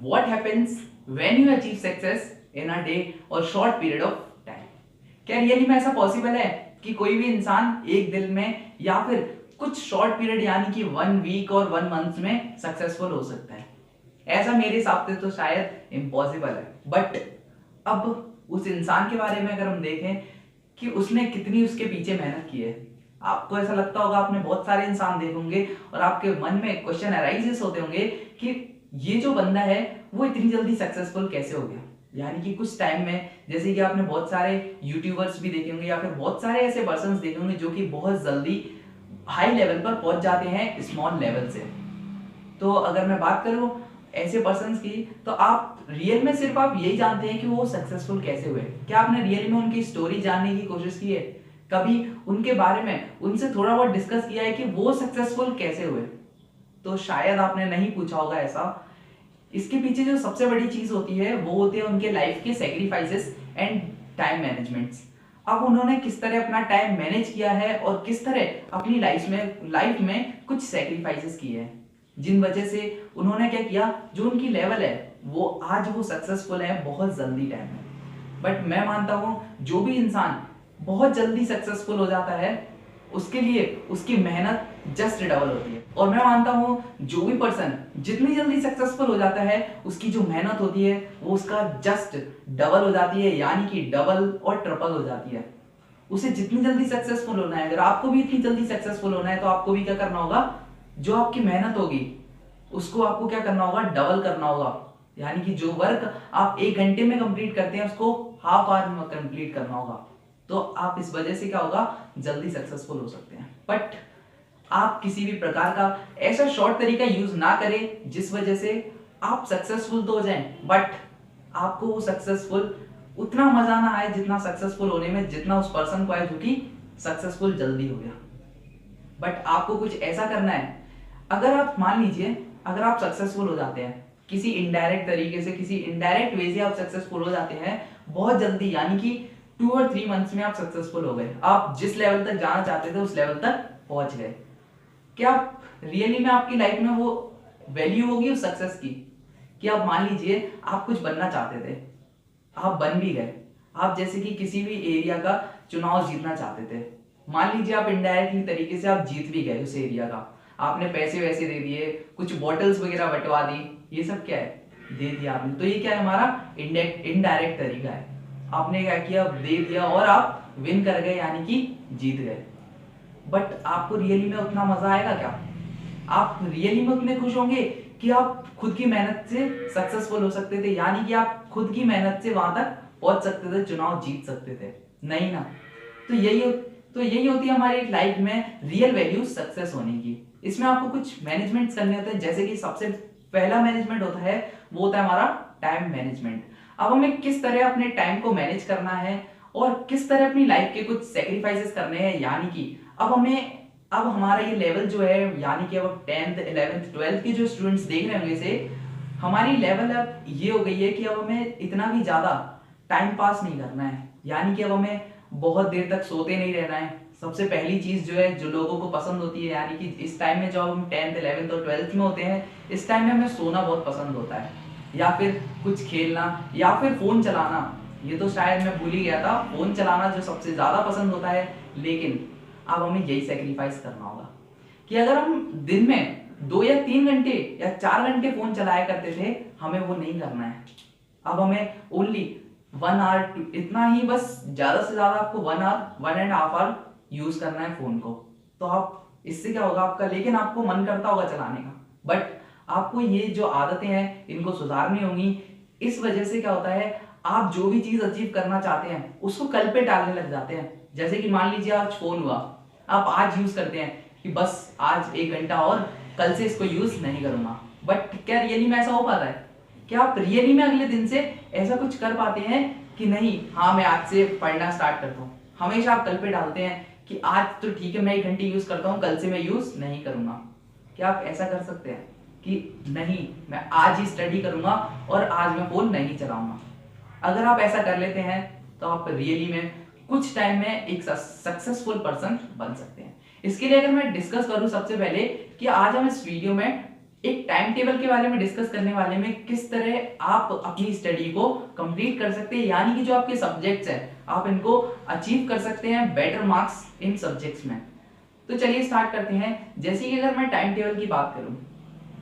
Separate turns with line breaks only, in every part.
What happens when you achieve success in a day or short period of time? क्या really में ऐसा possible है कि कोई भी इंसान एक दिन में या फिर कुछ शॉर्ट पीरियड यानी कि 1 वीक और 1 मंथ में सक्सेसफुल हो सकता है? ऐसा मेरे हिसाब से तो शायद इम्पॉसिबल है। बट अब उस इंसान के बारे में अगर हम देखें कि उसने कितनी उसके पीछे मेहनत की है, आपको ऐसा लगता होगा, आपने बहुत सारे इंसान देखे होंगे और आपके मन में क्वेश्चन अराइजेस होते होंगे कि ये जो बंदा है वो इतनी जल्दी सक्सेसफुल कैसे हो गया। यानी कि कुछ टाइम में, जैसे कि आपने बहुत सारे यूट्यूबर्स भी देखे होंगे या फिर बहुत सारे ऐसे पर्सन्स देखे होंगे जो कि बहुत जल्दी हाई लेवल पर पहुंच जाते हैं स्मॉल लेवल से। तो अगर मैं बात करूं ऐसे पर्सन्स की, तो आप रियल में सिर्फ आप यही जानते हैं कि वो सक्सेसफुल कैसे हुए। क्या आपने रियल में उनकी स्टोरी जानने की कोशिश की है? कभी उनके बारे में उनसे थोड़ा बहुत डिस्कस किया है कि वो सक्सेसफुल कैसे हुए? तो शायद आपने नहीं पूछा होगा ऐसा। इसके पीछे जो सबसे बड़ी चीज होती है वो होते हैं उनके लाइफ के सेक्रीफाइसेस एंड टाइम मैनेजमेंट्स। अब उन्होंने किस तरह अपना टाइम मैनेज किया है और किस तरह अपनी लाइफ में कुछ सेक्रीफाइसेस किए हैं, जिन वजह से उन्होंने क्या किया, जो उनकी लेवल है वो आज वो सक्सेसफुल है बहुत जल्दी टाइम में। बट मैं मानता हूं जो भी इंसान बहुत जल्दी सक्सेसफुल हो जाता है उसके लिए उसकी मेहनत जस्ट डबल होती है। और मैं मानता हूं जो भी पर्सन जितनी जल्दी सक्सेसफुल हो जाता है उसकी जो मेहनत होती है वो उसका जस्ट डबल हो जाती है, यानी कि डबल और ट्रिपल हो जाती है। उसे जितनी जल्दी सक्सेसफुल होना है, अगर आपको भी इतनी जल्दी सक्सेसफुल होना है तो आपको भी क्या करना होगा, जो आपकी मेहनत होगी उसको आपको क्या करना होगा, डबल करना होगा। यानी कि जो वर्क आप 1 घंटे में कंप्लीट करते हैं उसको हाफ आवर में कंप्लीट करना होगा। तो आप इस वजह से क्या होगा, जल्दी सक्सेसफुल हो सकते हैं। बट आप किसी भी प्रकार का ऐसा शॉर्ट तरीका यूज ना करें जिस वजह से आप सक्सेसफुल तो हो जाएं बट आपको वो सक्सेसफुल उतना मजा ना आए जितना सक्सेसफुल होने में, जितना उस पर्सन को आए जो कि सक्सेसफुल जल्दी हो गया। बट आपको कुछ ऐसा करना है, अगर आप मान लीजिए अगर आप सक्सेसफुल हो जाते हैं किसी इनडायरेक्ट तरीके से, किसी इनडायरेक्ट वे से आप सक्सेसफुल हो जाते हैं बहुत जल्दी, यानी कि 2 और 3 मंथ्स में आप सक्सेसफुल हो गए, आप जिस लेवल तक जाना चाहते थे उस लेवल तक पहुंच गए। क्या आप रियली में आपकी लाइफ में वो वैल्यू होगी उस सक्सेस की? कि आप मान लीजिए आप कुछ बनना चाहते थे, आप बन भी गए। आप जैसे कि किसी भी एरिया का चुनाव जीतना चाहते थे, मान लीजिए आप इनडायरेक्टली तरीके से आप जीत भी गए उस एरिया का, आपने पैसे वैसे दे दिए, कुछ बॉटल्स वगैरह बंटवा दी, ये सब क्या है, दे दिया आपने। तो ये क्या है, हमारा इनडायरेक्ट तरीका है। आपने क्या किया, दे दिया और आप विन कर गए, यानी कि जीत गए। बट आपको रियली में उतना मजा आएगा क्या? आप रियली में उतने खुश होंगे कि आप खुद की मेहनत से सक्सेसफुल हो सकते थे, यानी कि आप खुद की मेहनत से वहां तक पहुंच सकते थे, चुनाव जीत सकते थे? नहीं ना। तो यही होती है हमारी लाइफ में रियल वैल्यू सक्सेस होने की। इसमें आपको कुछ मैनेजमेंट करने होते हैं, जैसे कि सबसे पहला मैनेजमेंट होता है वो होता है हमारा टाइम मैनेजमेंट। अब हमें किस तरह अपने टाइम को मैनेज करना है और किस तरह अपनी लाइफ के कुछ सेक्रीफाइसेस करने हैं, यानी कि अब हमारा ये लेवल जो है, यानी कि अब 10th 11th 12th के जो स्टूडेंट्स देख रहे होंगे से, हमारी लेवल अब ये हो गई है कि अब हमें इतना भी ज्यादा टाइम पास नहीं करना है, यानी कि अब हमें बहुत देर तक सोते नहीं रहना है। सबसे पहली चीज जो है जो लोगों को पसंद होती है, यानी कि इस टाइम में जब हम 10th 11th और 12th में होते हैं, इस टाइम में हमें सोना बहुत पसंद होता है, या फिर कुछ खेलना या फिर फोन चलाना। ये तो शायद मैं भूल ही गया था, फोन चलाना जो सबसे ज्यादा पसंद होता है। लेकिन अब हमें यही सेक्रीफाइस करना होगा कि अगर हम दिन में 2 या 3 घंटे या 4 घंटे फोन चलाया करते थे, हमें वो नहीं करना है। अब हमें ओनली 1 आवर, इतना ही बस, ज्यादा से ज्यादा आपको 1 आवर 1.5 आवर यूज करना है फोन को। तो आप इससे क्या होगा आपका, लेकिन आपको मन करता होगा चलाने का, बट आपको ये जो आदतें हैं इनको सुधारनी होंगी। इस वजह से क्या होता है, आप जो भी चीज अचीव करना चाहते हैं उसको कल पे टालने लग जाते हैं। जैसे कि मान लीजिए आज फोन हुआ, आप आज यूज करते हैं कि बस आज 1 घंटा और, कल से इसको यूज नहीं करूंगा। बट क्या रियली में ऐसा हो पाता है? क्या आप रियली में अगले दिन से ऐसा कुछ कर पाते हैं कि नहीं, हाँ मैं आज से पढ़ना स्टार्ट करता हूँ? हमेशा आप कल पे डालते हैं कि आज तो ठीक है मैं 1 घंटे यूज करता हूँ, कल से मैं यूज नहीं करूंगा। क्या आप ऐसा कर सकते हैं कि नहीं मैं आज ही स्टडी करूंगा और आज मैं फोन नहीं चलाऊंगा? अगर आप ऐसा कर लेते हैं तो आप रियली में कुछ टाइम में एक सक्सेसफुल पर्सन बन सकते हैं। इसके लिए अगर मैं डिस्कस करूं सबसे पहले कि आज हम इस वीडियो में एक टाइम टेबल के बारे में डिस्कस करने वाले में किस तरह आप अपनी स्टडी को कंप्लीट कर सकते हैं, यानी कि जो आपके सब्जेक्ट्स हैं आप इनको अचीव कर सकते हैं बेटर मार्क्स इन सब्जेक्ट्स में। तो चलिए स्टार्ट करते हैं। जैसे कि अगर मैं टाइम टेबल की बात करूं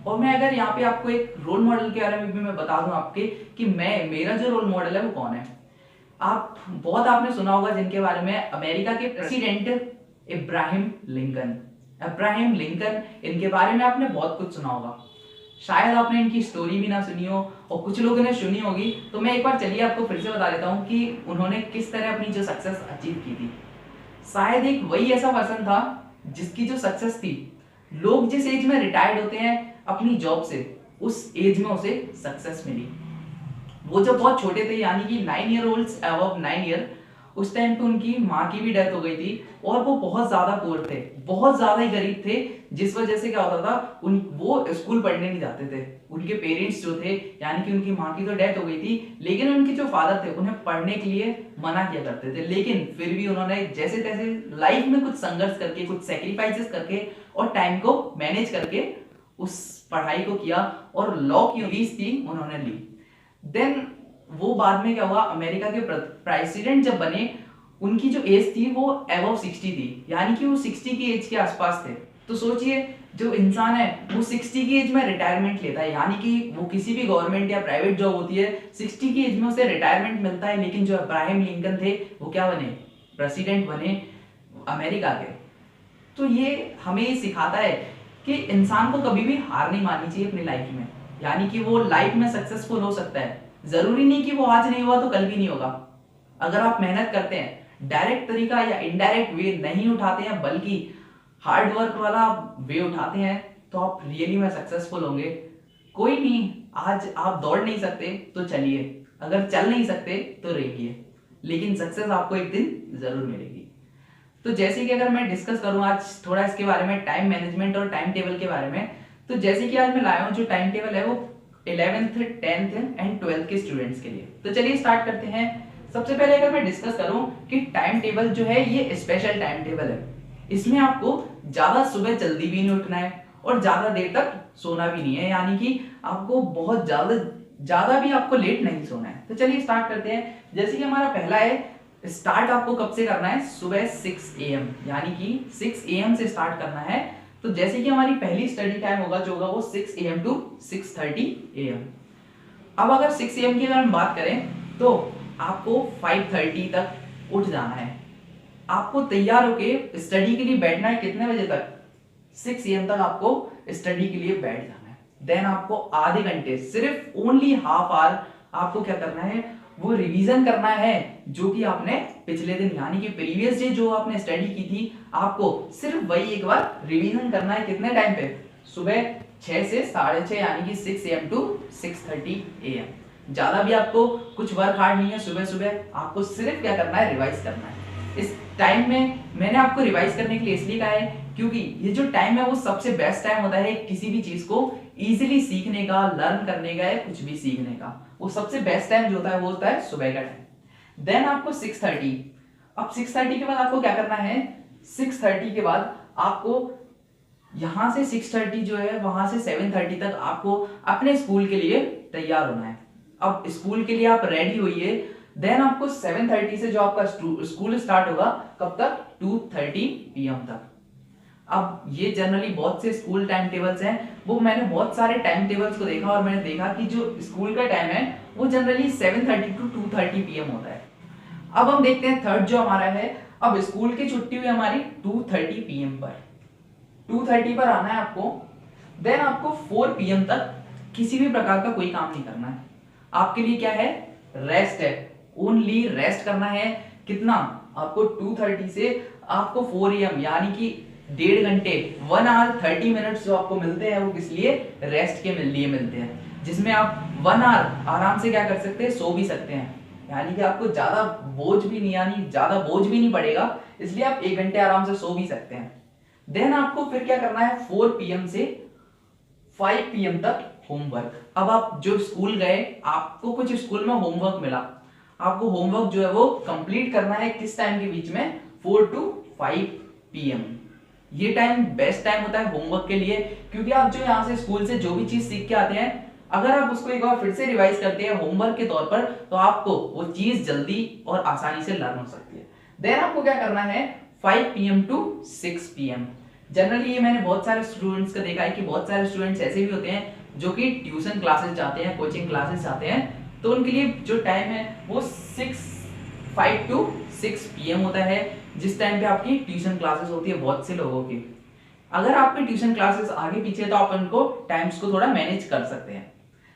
और मैं अगर यहाँ पे आपको एक रोल मॉडल के बारे में भी मैं बता दूं आपके कि मेरा जो रोल मॉडल है वो कौन है। आपने सुना होगा जिनके बारे में, अमेरिका के प्रेसिडेंट इब्राहिम लिंकन। इनके बारे में आपने बहुत कुछ सुना होगा, शायद आपने इनकी स्टोरी भी ना सुनी हो और कुछ लोगों ने सुनी होगी। तो मैं एक बार चलिए आपको फिर से बता देता हूँ कि उन्होंने किस तरह अपनी जो सक्सेस अचीव की थी। शायद एक वही ऐसा पर्सन था जिसकी जो सक्सेस थी, लोग जिस एज में रिटायर्ड होते हैं अपनी जॉब से, उस एज में उसे सक्सेस मिली। वो जब बहुत छोटे थे, यानी कि 9 ईयर ओल्ड अबव 9 ईयर, उस टाइम पे उनकी माँ की भी डेथ हो गई थी और वो बहुत ज्यादा पुअर थे, बहुत ज्यादा ही गरीब थे, जिस वजह से क्या होता था वो स्कूल पढ़ने नहीं जाते थे। उनके पेरेंट्स जो थे, यानी कि उनकी माँ की तो डेथ हो गई थी, लेकिन उनके जो फादर थे उन्हें पढ़ने के लिए मना किया करते थे। लेकिन फिर भी उन्होंने जैसे तैसे लाइफ में कुछ संघर्ष करके, कुछ सेक्रीफाइसेस करके और टाइम को मैनेज करके उस पढ़ाई को किया और लॉ की डिग्रीज थी उन्होंने ली। देन वो बाद में क्या हुआ, अमेरिका के प्रेसिडेंट जब बने, उनकी जो एज थी वो अबव 60 थी, यानी कि वो 60 की एज के आसपास थे। तो सोचिए जो इंसान है वो 60 की एज में रिटायरमेंट लेता है, यानी कि वो किसी भी गवर्नमेंट या प्राइवेट जॉब होती है, 60 की एज में उसे रिटायरमेंट मिलता है। लेकिन जो अब्राहम लिंकन थे वो क्या बने, प्रेसिडेंट बने अमेरिका के। तो ये हमें सिखाता है कि इंसान को कभी भी हार नहीं माननी चाहिए अपनी लाइफ में, यानी कि वो लाइफ में सक्सेसफुल हो सकता है। जरूरी नहीं कि वो आज नहीं हुआ तो कल भी नहीं होगा। अगर आप मेहनत करते हैं, डायरेक्ट तरीका या इनडायरेक्ट वे नहीं उठाते हैं बल्कि हार्ड वर्क वाला वे उठाते हैं, तो आप रियली में सक्सेसफुल होंगे। कोई नहीं, आज आप दौड़ नहीं सकते तो चलिए, अगर चल नहीं सकते तो रहिए, लेकिन सक्सेस आपको एक दिन जरूर मिलेगी। तो जैसे कि अगर मैं डिस्कस करूं आज थोड़ा इसके बारे में, टाइम मैनेजमेंट और टाइम टेबल के बारे में, तो जैसे कि आज मैं लाया हूं जो टाइम टेबल है वो 11th 10th एंड 12th के स्टूडेंट्स के लिए। तो चलिए स्टार्ट करते हैं। सबसे पहले अगर मैं डिस्कस करूं कि टाइम टेबल जो है ये स्पेशल टाइम टेबल है। इसमें आपको ज्यादा सुबह जल्दी भी नहीं उठना है और ज्यादा देर तक सोना भी नहीं है, यानी कि आपको बहुत ज्यादा भी आपको लेट नहीं सोना है। तो चलिए स्टार्ट करते हैं। जैसे कि हमारा पहला है, स्टार्ट आपको कब से करना है, सुबह 6 AM, यानी कि 6 AM से स्टार्ट करना है। तो जैसे कि हमारी पहली स्टडी टाइम होगा जो होगा वो 6 AM टू 6:30 AM। अब अगर 6 AM की अगर हम बात करें तो आपको 5:30 तक उठ जाना है। आपको तैयार होके स्टडी के लिए बैठना है कितने बजे तक, 6 AM तक आपको स्टडी के लिए बैठ जाना है। देन आपको आधे घंटे, सिर्फ ओनली हाफ आवर आपको क्या करना है, वो रिवीजन करना है जो कि आपने पिछले दिन, यानी कि प्रीवियस डे जो आपने स्टडी की थी, आपको सिर्फ वही एक बार रिवीजन करना है। कितने टाइम पे, सुबह 6 से 6:30, यानी कि 6 AM टू 6:30 AM। ज्यादा भी आपको कुछ वर्क हार्ड नहीं है, सुबह सुबह आपको सिर्फ क्या करना है, रिवाइज करना है। इस टाइम में मैंने आपको रिवाइज करने के लिए इसलिए कहा है क्योंकि ये जो टाइम है वो सबसे बेस्ट टाइम होता है किसी भी चीज को इजीली सीखने का, लर्न करने का या कुछ भी सीखने का। वो सबसे बेस्ट टाइम जो होता है वो होता है सुबह का टाइम। देन आपको 6:30, अब 6:30 के बाद आपको क्या करना है, 6:30 के बाद आपको यहां से 6:30 जो है वहां से 7:30 तक आपको अपने स्कूल के लिए तैयार होना है। अब स्कूल के लिए आप रेडी होइए। देन आपको 7:30 से जो आपका स्कूल स्टार्ट होगा, कब तक, 2:30 PM तक। अब ये जनरली बहुत से स्कूल टाइम टेबल्स हैं, वो मैंने बहुत सारे टाइम टेबल्स को देखा और मैंने देखा कि जो स्कूल का टाइम है वो जनरली 7:30 टू 2:30 PM होता है। अब हम देखते हैं थर्ड जो हमारा है, अब स्कूल की छुट्टी हुई हमारी 2:30 PM पर, 2:30 पर आना है आपको। देन आपको 4 PM तक किसी भी प्रकार का कोई काम नहीं करना है। आपके लिए क्या है, रेस्ट है, ओनली रेस्ट करना है। कितना, आपको 2:30 से आपको 4 AM, यानी कि 1.5 घंटे, 1 hour 30 minutes जो आपको मिलते हैं वो किस लिए, रेस्ट के लिए मिलते हैं, जिसमें आप 1 hour आराम से क्या कर सकते हैं, सो भी सकते हैं। यानी कि आपको ज्यादा बोझ भी नहीं, यानी ज्यादा बोझ भी नहीं पड़ेगा, इसलिए आप 1 घंटे आराम से सो भी सकते हैं। देन आपको फिर क्या करना है, 4 PM से 5 PM तक होमवर्क। अब आप जो स्कूल गए, आपको कुछ स्कूल में होमवर्क मिला, आपको होमवर्क जो है वो कंप्लीट करना है किस टाइम के बीच में, 4 to 5 PM। ये टाइम बेस्ट टाइम होता है होमवर्क के लिए, क्योंकि आप जो यहाँ से स्कूल से जो भी चीज सीख के आते हैं, अगर आप उसको एक बार फिर से रिवाइज करते हैं होमवर्क के तौर पर, तो आपको वो चीज जल्दी और आसानी से लर्न हो सकती है। देन आपको क्या करना है, 5 PM टू 6 PM। जनरली ये मैंने बहुत सारे स्टूडेंट्स का देखा है कि बहुत सारे स्टूडेंट्स ऐसे भी होते हैं जो कि ट्यूशन क्लासेस जाते हैं, कोचिंग क्लासेस जाते हैं, तो उनके लिए जो टाइम है वो 5 टू 6 PM होता है, जिस टाइम पे आपकी ट्यूशन क्लासेस होती है बहुत से लोगों की। अगर आपकी ट्यूशन क्लासेस आगे पीछे तो आप उनको टाइम्स को थोड़ा मैनेज कर सकते हैं।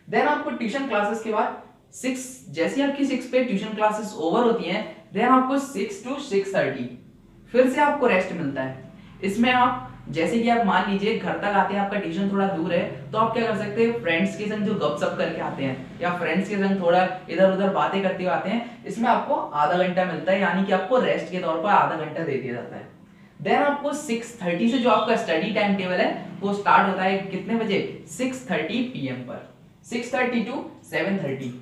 देन आपको ट्यूशन क्लासेस के बाद 6, जैसे आपकी 6 पे ट्यूशन क्लासेस ओवर होती हैं, देन आपको 6 टू 6:30 फिर से आपको रेस्ट मिलता है। इसमें आप जैसे कि आप मान लीजिए घर तक आते हैं, आपका ट्यूशन थोड़ा दूर है, तो आप क्या कर सकते हैं, फ्रेंड्स के संग जो गपशप करके आते हैं या फ्रेंड्स के संग थोड़ा इधर उधर बातें करते हुए आते हैं, इसमें आपको आधा घंटा मिलता है, यानी कि आपको रेस्ट के तौर पर आधा घंटा दे दिया जाता है। देन आपको 6:30 से जो आपका स्टडी टाइम टेबल है वो स्टार्ट होता है कितने बजे, 6:30 PM पर, 6:30 टू 7:30।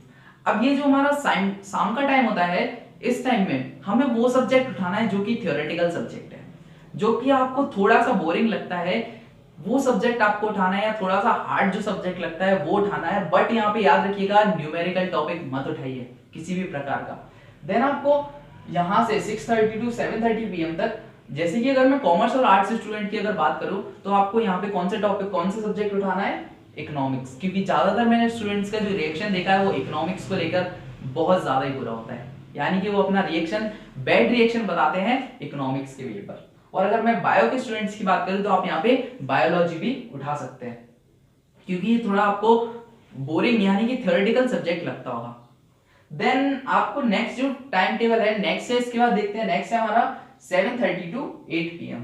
अब ये जो हमारा शाम का टाइम होता है, इस टाइम में हमें वो सब्जेक्ट उठाना है जो कि थियोरेटिकल सब्जेक्ट है, जो कि आपको थोड़ा सा बोरिंग लगता है, वो सब्जेक्ट आपको उठाना है, या थोड़ा सा हार्ड जो सब्जेक्ट लगता है वो उठाना है। बट यहाँ पे याद रखिएगा, न्यूमेरिकल टॉपिक मत उठाइए किसी भी प्रकार का। देन आपको यहाँ से 6:30 टू 7:30 PM तक, जैसे कि अगर मैं कॉमर्स और आर्ट्स स्टूडेंट की अगर बात करूं, तो आपको यहाँ पे कौन से टॉपिक, कौन से सब्जेक्ट उठाना है, इकोनॉमिक्स। क्योंकि ज्यादातर मैंने स्टूडेंट्स का जो रिएक्शन देखा है वो इकोनॉमिक्स को लेकर बहुत ज्यादा ही बुरा होता है, यानी कि वो अपना रिएक्शन, बैड रिएक्शन बताते हैं इकोनॉमिक्स के वे पर। और अगर मैं बायो के स्टूडेंट्स की बात करूं, तो आप यहाँ पे बायोलॉजी भी उठा सकते हैं, क्योंकि ये थोड़ा आपको बोरिंग यानी कि थ्योरेटिकल सब्जेक्ट लगता होगा। देन आपको नेक्स्ट जो टाइम टेबल है, नेक्स्ट है, इसके बाद देखते हैं, नेक्स्ट है हमारा 7:30 टू 8 PM।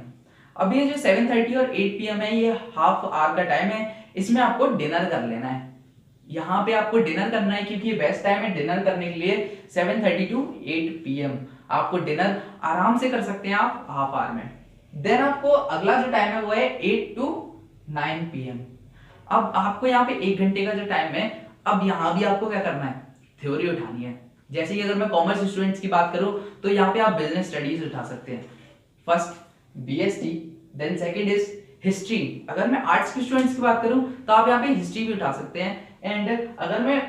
अब ये जो 7:30 और 8 PM है, ये हाफ आवर का टाइम है, इसमें आपको डिनर कर लेना है। यहाँ पे आपको डिनर करना है, क्योंकि ये बेस्ट टाइम है डिनर करने के लिए, 7:30 टू 8 PM। आपको डिनर आराम से कर सकते हैं आप हाफ आवर में। देन आपको अगला जो टाइम है वो है 8 टू 9 PM। अब आपको यहाँ पे 1 घंटे का जो टाइम है, अब यहाँ भी आपको क्या करना है, थ्योरी उठानी है। जैसे कि अगर मैं कॉमर्स स्टूडेंट्स की बात करूं, तो यहाँ पे आप बिजनेस स्टडीज उठा सकते हैं, first BST, then second is history. अगर मैं आर्ट्स के स्टूडेंट्स की बात करूं, तो आप यहाँ पे हिस्ट्री भी उठा सकते हैं। एंड अगर मैं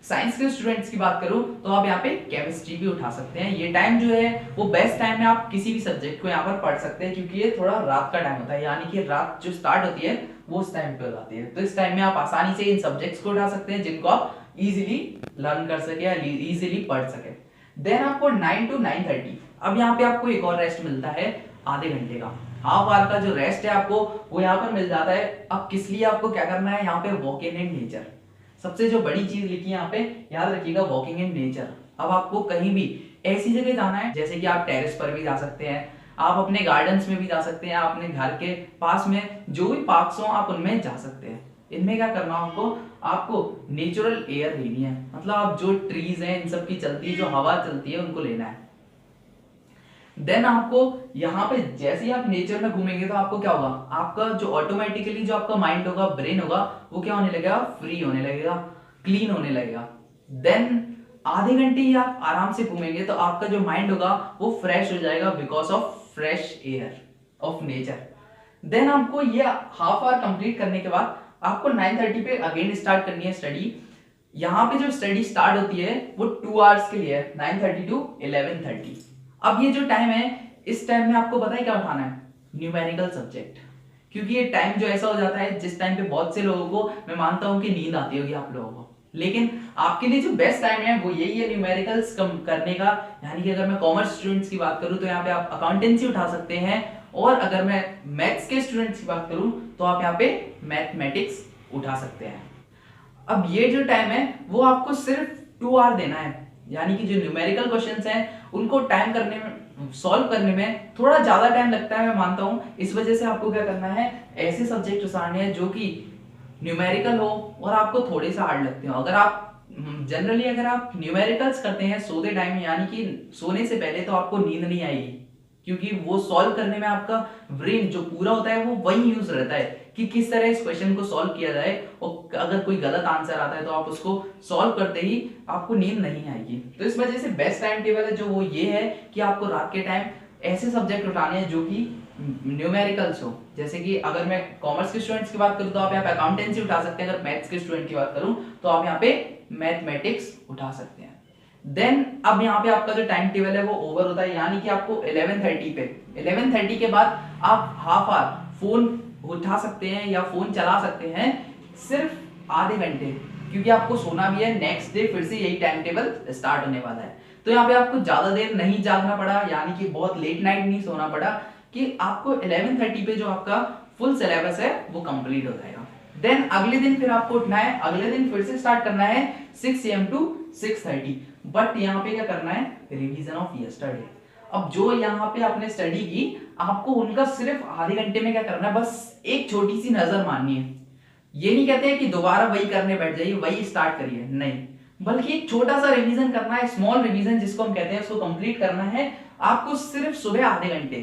साइंस के स्टूडेंट्स की बात करूं, तो आप यहाँ पे केमिस्ट्री भी उठा सकते हैं। ये टाइम जो है वो बेस्ट टाइम है, आप किसी भी सब्जेक्ट को यहाँ पर पढ़ सकते हैं, क्योंकि ये थोड़ा रात का टाइम होता है, यानी कि रात जो स्टार्ट होती है वो उस टाइम पे हो जाती है। तो इस टाइम में आप आसानी से इन सब्जेक्ट्स को उठा सकते हैं, जिनको आप इजीली लर्न कर सके या इजीली पढ़ सके। देन आपको 9 टू 9:30, अब यहाँ पे आपको एक और रेस्ट मिलता है आधे घंटे का, हाफ आवर का जो रेस्ट है आपको वो यहाँ पर मिल जाता है। अब किस लिए आपको क्या करना है, यहाँ पे वॉकिंग इन नेचर, सबसे जो बड़ी चीज लिखी है यहाँ पे, याद रखिएगा, वॉकिंग इन नेचर। अब आपको कहीं भी ऐसी जगह जाना है, जैसे कि आप टेरेस पर भी जा सकते हैं, आप अपने गार्डन्स में भी जा सकते हैं, आप अपने घर के पास में जो भी पार्क्स हो आप उनमें जा सकते हैं। इनमें क्या करना आपको नेचुरल एयर लेनी है, मतलब आप जो ट्रीज हैं इन सब की चलती है, जो हवा चलती है उनको लेना है। देन आपको यहाँ पे जैसे ही आप नेचर में घूमेंगे, तो आपको क्या होगा, आपका जो ऑटोमेटिकली जो आपका माइंड होगा, ब्रेन होगा, वो क्या होने लगेगा, फ्री होने लगेगा, क्लीन होने लगेगा। देन आधे घंटे ही आप आराम से घूमेंगे, तो आपका जो माइंड होगा वो फ्रेश हो जाएगा, because of fresh air of nature. Then आपको ये हाफ आवर कंप्लीट करने के बाद आपको 9:30 पे अगेन स्टार्ट करनी है स्टडी। यहाँ पे जो स्टडी स्टार्ट होती है वो 2 आवर्स के लिए है, 9:30 टू 11:30। अब ये जो टाइम है, इस टाइम में आपको पता है क्या उठाना है, न्यूमेरिकल सब्जेक्ट, क्योंकि ये टाइम जो ऐसा हो जाता है जिस टाइम पे बहुत से लोगों को, मैं मानता हूं कि नींद आती होगी आप लोगों को, लेकिन आपके लिए जो बेस्ट टाइम है वो यही है न्यूमेरिकल्स करने का। यानी कि अगर मैं कॉमर्स स्टूडेंट्स की बात करूं, तो यहाँ पे आप अकाउंटेंसी उठा सकते हैं, और अगर मैं मैथ्स के स्टूडेंट्स की बात करूं, तो आप यहाँ पे मैथमेटिक्स उठा सकते हैं। अब ये जो टाइम है वो आपको सिर्फ 2 आवर देना है, यानी कि जो न्यूमेरिकल क्वेश्चंस हैं उनको टाइम करने में, सॉल्व करने में थोड़ा ज्यादा टाइम लगता है, मैं मानता हूं। इस वजह से आपको क्या करना है, ऐसे सब्जेक्ट उतारने हैं जो कि न्यूमेरिकल हो और आपको थोड़े से हार्ड लगते हो। अगर आप जनरली अगर आप न्यूमेरिकल्स करते हैं सोते टाइम, यानी कि सोने से पहले, तो आपको नींद नहीं आएगी, क्योंकि वो सॉल्व करने में आपका ब्रेन जो पूरा होता है वो वही यूज रहता है कि किस तरह इस क्वेश्चन को सॉल्व किया जाए, और अगर कोई गलत आंसर आता है तो आप उसको सॉल्व करते ही आपको नींद नहीं आएगी। तो इस वजह से बेस्ट टाइम टेबल है जो वो ये है कि आपको रात के टाइम ऐसे सब्जेक्ट उठाने हैं जो कि न्यूमेरिकल्स हो, जैसे कि अगर मैं कॉमर्स के स्टूडेंट्स की बात करूं तो आप यहाँ पे अकाउंटेंसी उठा सकते हैं, अगर मैथ्स के स्टूडेंट की बात करूं तो आप यहाँ पे मैथमेटिक्स उठा सकते हैं। देन अब यहाँ पे आपका जो टाइम टेबल है वो ओवर होता है, यानी कि आपको 11:30 के बाद आप हाफ आवर फोन उठा सकते हैं या फोन चला सकते हैं, सिर्फ आधे घंटे, क्योंकि आपको सोना भी है, नेक्स्ट डे फिर से यही टाइम टेबल स्टार्ट होने वाला है। तो यहाँ पे आपको ज्यादा देर नहीं जागना पड़ा, यानी कि बहुत लेट नाइट नहीं सोना पड़ा, कि आपको 11:30 पे जो आपका फुल सिलेबस है वो कंप्लीट हो जाएगा। देन अगले दिन फिर आपको उठना है, अगले दिन फिर से स्टार्ट करना है 6 AM to 6:30, बट यहाँ पे क्या करना है, रिवीजन ऑफ यस्टरडे। अब जो यहाँ पे आपने स्टडी की, आपको उनका सिर्फ आधे घंटे में क्या करना है, बस एक छोटी सी नजर मारनी है। ये नहीं कहते हैं कि दोबारा वही करने बैठ जाइए, वही स्टार्ट करिए, नहीं, बल्कि एक छोटा सा रिवीजन करना है, स्मॉल रिवीजन जिसको हम कहते हैं, उसको कंप्लीट करना है। आपको सिर्फ सुबह आधे घंटे,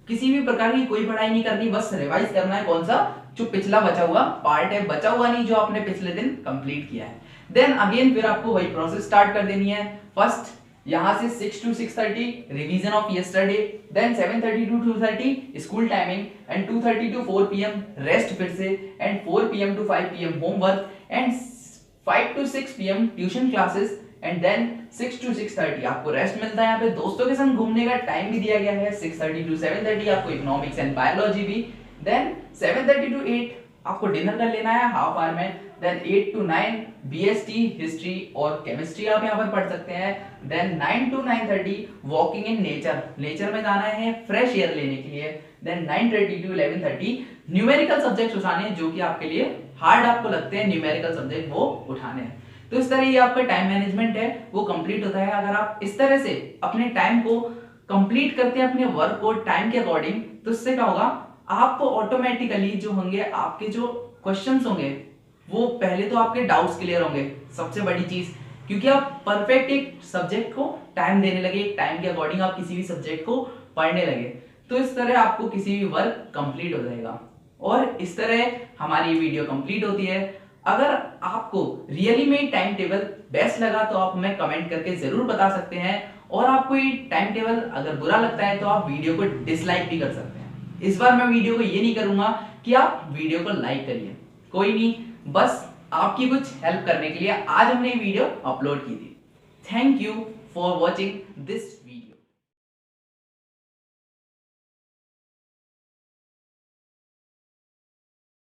किसी भी प्रकार की कोई पढ़ाई नहीं करनी, बस रिवाइज करना है कौन सा, जो पिछला बचा हुआ पार्ट है, बचा हुआ नहीं जो आपने पिछले दिन कंप्लीट किया है। देन अगेन फिर आपको वही प्रोसेस स्टार्ट कर देनी है। फर्स्ट यहां से 6 to 6:30 revision of yesterday, then 7:30 to 2:30 school timing, and 2:30 to 4 PM rest फिर से, and 4 PM to 5 PM homework, and 5 to 6 PM tuition classes, and then 6 to 6:30 आपको रेस्ट मिलता है। यहाँ पे दोस्तों के संग घूमने का टाइम भी दिया गया है, 6:30 to 7:30 आपको इकोनॉमिक्स एंड बायोलॉजी भी, देन 7:30 to 8 आपको डिनर कर लेना है हाफ आवर में, देन 8 to 9 BST हिस्ट्री और केमिस्ट्री आप यहाँ पर पढ़ सकते हैं, then 9 to 9:30 walking in nature, nature में जाना है फ्रेश एयर लेने के लिए, देन 9:30 to 11:30 न्यूमेरिकल सब्जेक्ट्स उठाने हैं, जो कि आपके लिए हार्ड आपको लगते हैं न्यूमेरिकल सब्जेक्ट, वो उठाने हैं। तो इस तरह ये आपका टाइम मैनेजमेंट है वो कंप्लीट होता है। अगर आप इस तरह से अपने टाइम को कंप्लीट करते हैं, अपने वर्क को टाइम के अकॉर्डिंग, तो इससे क्या होगा, आपको ऑटोमेटिकली जो होंगे आपके जो क्वेश्चंस होंगे, वो पहले तो आपके डाउट्स क्लियर होंगे, सबसे बड़ी चीज, क्योंकि आप परफेक्ट एक सब्जेक्ट को टाइम देने लगे, टाइम के अकॉर्डिंग आप किसी भी सब्जेक्ट को पढ़ने लगे, तो इस तरह आपको किसी भी वर्क कंप्लीट हो जाएगा। और इस तरह हमारी ये वीडियो कंप्लीट होती है। अगर आपको रियली में टाइम टेबल बेस्ट लगा तो आप हमें कमेंट करके जरूर बता सकते हैं, और आपको ये टाइम टेबल अगर बुरा लगता है तो आप वीडियो को डिसलाइक भी कर सकते हैं। इस बार मैं वीडियो को ये नहीं करूंगा कि आप वीडियो को लाइक करिए, कोई नहीं, बस आपकी कुछ हेल्प करने के लिए आज हमने ये वीडियो अपलोड की थी। Thank you for watching this